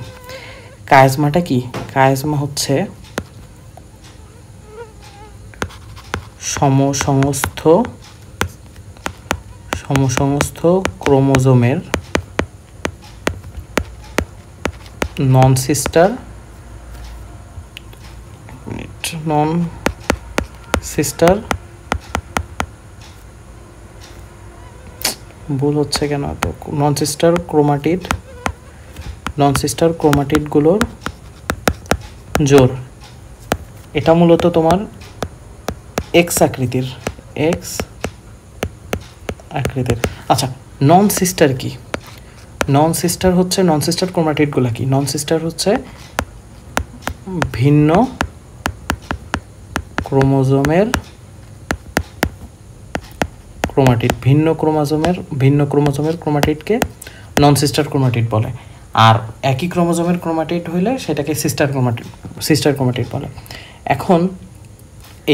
কায়াজমাটা কি? কায়াজমা হচ্ছে সমসংস্থ ক্রোমোজোমের নন সিস্টার ভুল হচ্ছে কেন? তো নন সিস্টার ক্রোমাটিডগুলোর জোড়। এটা মূলত তোমার এক্স আকৃতির। আচ্ছা, নন সিস্টার কি? নন সিস্টার ক্রোমাটিডগুলো কি? নন সিস্টার হচ্ছে ভিন্ন ক্রোমোজোমের ক্রোমাটিডকে নন সিস্টার ক্রোমাটিড বলে। আর একই ক্রোমোজোমের ক্রোমাটিড হইলে সেটাকে সিস্টার ক্রোমাটিড বলে। এখন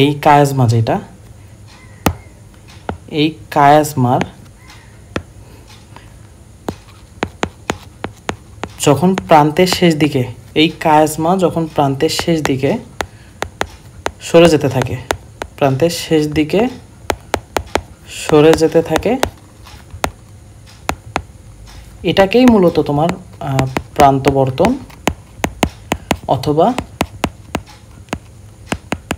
এই কায়াজমার যখন প্রান্তের শেষ দিকে সরে যেতে থাকে, এটাকেই মূলত তোমার প্রান্তবর্তন অথবা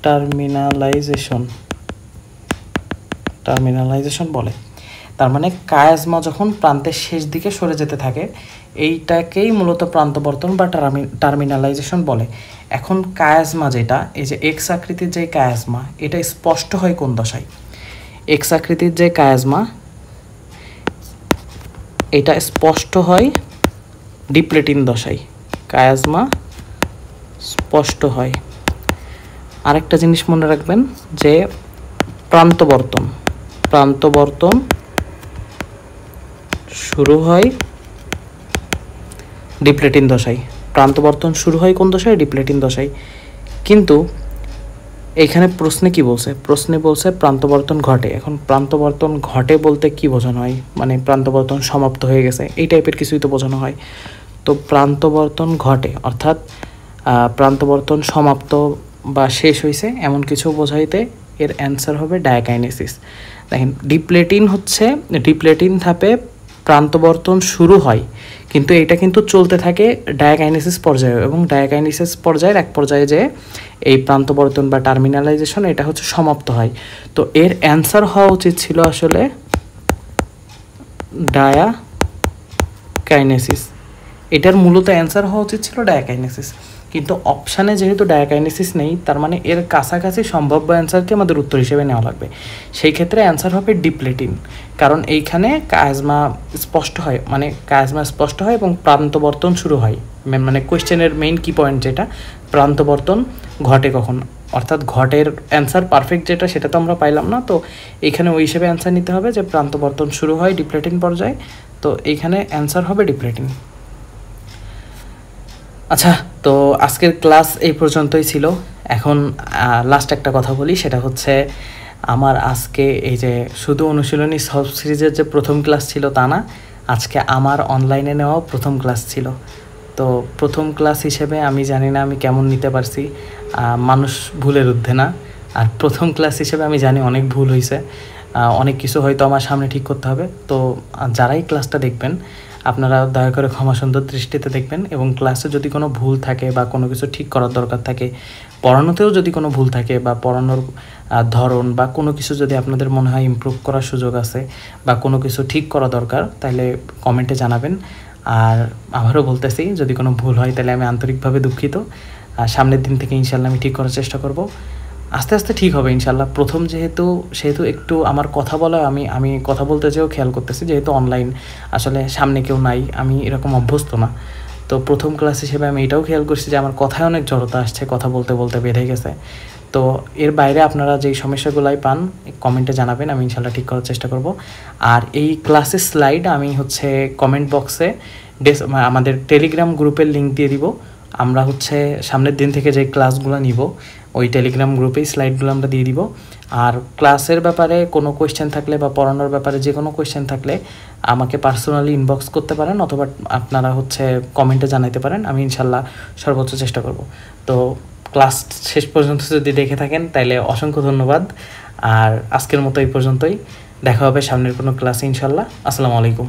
টার্মিনালাইজেশন বলে। তার মানে কায়াজমা যখন প্রান্তের শেষ দিকে সরে যেতে থাকে, এইটাকেই মূলত প্রান্তবর্তন বা টার্মিনালাইজেশন বলে। এখন কায়াজমা যেটা, এই যে এক্স আকৃতির যে কায়াজমা, এটা স্পষ্ট হয় কোন দশায়? এক্স আকৃতির যে কায়াজমা, এটা স্পষ্ট হয় ডিপ্লেটিন দশায়। কায়াজমা স্পষ্ট হয়। আরেকটা জিনিস মনে রাখবেন যে প্রান্তবর্তন শুরু হয় ডিপ্লেটিন দশায়। প্রান্তবর্তন শুরু হয় কোন দশায়? ডিপ্লেটিন দশায়। কিন্তু এইখানে প্রশ্নে কি বলছে? প্রশ্নে বলছে প্রান্তবর্তন ঘটে। এখন প্রান্তবর্তন ঘটে বলতে কি বোঝানো হয়? মানে প্রান্তবর্তন সমাপ্ত হয়ে গেছে, এই টাইপের কিছুই তো বোঝানো হয়। তো প্রান্তবর্তন ঘটে অর্থাৎ প্রান্তবর্তন সমাপ্ত বা শেষ হয়েছে এমন কিছু বোঝাইতে এর অ্যান্সার হবে ডায়াকাইনেসিস। দেখেন, ডিপ্লেটিন ধাপে প্রান্তবর্তন শুরু হয়, কিন্তু এটা কিন্তু চলতে থাকে ডায়াকাইনেসিস পর্যায়ে, এবং ডায়াকাইনেসিস পর্যায়ের এক পর্যায়ে যে এই প্রান্তবর্তন বা টার্মিনালাইজেশন এটা হচ্ছে সমাপ্ত হয়। তো এর অ্যান্সার হওয়া উচিত ছিল আসলে ডায়াকাইনেসিস। এটার মূলত অ্যান্সার হওয়া উচিত ছিল ডায়াকাইনেসিস, কিন্তু অপশানে যেহেতু ডায়াকাইনেসিস নেই, তার মানে এর কাছাকাছি সম্ভাব্য অ্যান্সারকে আমাদের উত্তর হিসেবে নেওয়া লাগবে। সেই ক্ষেত্রে অ্যান্সার হবে ডিপ্লেটিন, কারণ এইখানে কায়াজমা স্পষ্ট হয় এবং প্রান্তবর্তন শুরু হয়। মানে কোয়েশ্চেনের মেইন কি পয়েন্ট যেটা, প্রান্তবর্তন ঘটে কখন, অর্থাৎ ঘটের অ্যান্সার পারফেক্ট যেটা সেটা তো আমরা পাইলাম না। তো এইখানে ওই হিসেবে অ্যান্সার নিতে হবে যে প্রান্তবর্তন শুরু হয় ডিপ্লেটিন পর্যায়ে। তো এইখানে অ্যান্সার হবে ডিপ্লেটিন। আচ্ছা, তো আজকের ক্লাস এই পর্যন্তই ছিল। এখন লাস্ট একটা কথা বলি, সেটা হচ্ছে আমার আজকে এই যে শুধু অনুশীলনী সলভ সিরিজের যে প্রথম ক্লাস ছিল তা না, আজকে আমার অনলাইনে নেওয়াও প্রথম ক্লাস ছিল। তো প্রথম ক্লাস হিসেবে আমি জানি না আমি কেমন নিতে পারছি, মানুষ ভুলের ঊর্ধ্বে না। আর প্রথম ক্লাস হিসেবে আমি জানি অনেক ভুল হয়েছে, অনেক কিছু হয়তো আমার সামনে ঠিক করতে হবে। তো যারাই ক্লাসটা দেখবেন আপনারা দয়া করে ক্ষমা সুন্দর দৃষ্টিতে দেখবেন, এবং ক্লাসে যদি কোনো ভুল থাকে বা কোনো কিছু ঠিক করার দরকার থাকে, পড়ানোতেও যদি কোনো ভুল থাকে বা পড়ানোর ধরন বা কোনো কিছু যদি আপনাদের মনে হয় ইমপ্রুভ করার সুযোগ আছে বা কোনো কিছু ঠিক করা দরকার, তাহলে কমেন্টে জানাবেন। আর আবারও বলতেছি, যদি কোনো ভুল হয় তাহলে আমি আন্তরিকভাবে দুঃখিত। সামনের দিন থেকে ইনশাল্লাহ আমি ঠিক করার চেষ্টা করব। আস্তে আস্তে ঠিক হবে ইনশাল্লাহ। প্রথম সেহেতু একটু আমার কথা বলা, আমি কথা বলতে যেও খেয়াল করতেছি, যেহেতু অনলাইন আসলে সামনে কেউ নাই, আমি এরকম অভ্যস্ত না। তো প্রথম ক্লাস হিসেবে আমি এটাও খেয়াল করছি যে আমার কথায় অনেক জড়তা আসছে, কথা বলতে বলতে বেড়ে গেছে। তো এর বাইরে আপনারা যেই সমস্যাগুলাই পান কমেন্টে জানাবেন, আমি ইনশাল্লাহ ঠিক করার চেষ্টা করব। আর এই ক্লাসের স্লাইড আমি কমেন্ট বক্সে আমাদের টেলিগ্রাম গ্রুপের লিঙ্ক দিয়ে দিব। আমরা সামনের দিন থেকে যে ক্লাসগুলো নিব ওই টেলিগ্রাম গ্রুপেই স্লাইডগুলো আমরা দিয়ে দিব। আর ক্লাসের ব্যাপারে কোনো কোয়েশ্চেন থাকলে বা পড়ানোর ব্যাপারে যে কোনো কোয়েশ্চেন থাকলে আমাকে পার্সোনালি ইনবক্স করতে পারেন, অথবা আপনারা কমেন্টে জানাতে পারেন। আমি ইনশাল্লাহ সর্বোচ্চ চেষ্টা করব। তো ক্লাস শেষ পর্যন্ত যদি দেখে থাকেন তাহলে অসংখ্য ধন্যবাদ। আর আজকের মতো এই পর্যন্তই, দেখা হবে সামনের কোনো ক্লাসে ইনশাল্লাহ। আসসালামু আলাইকুম।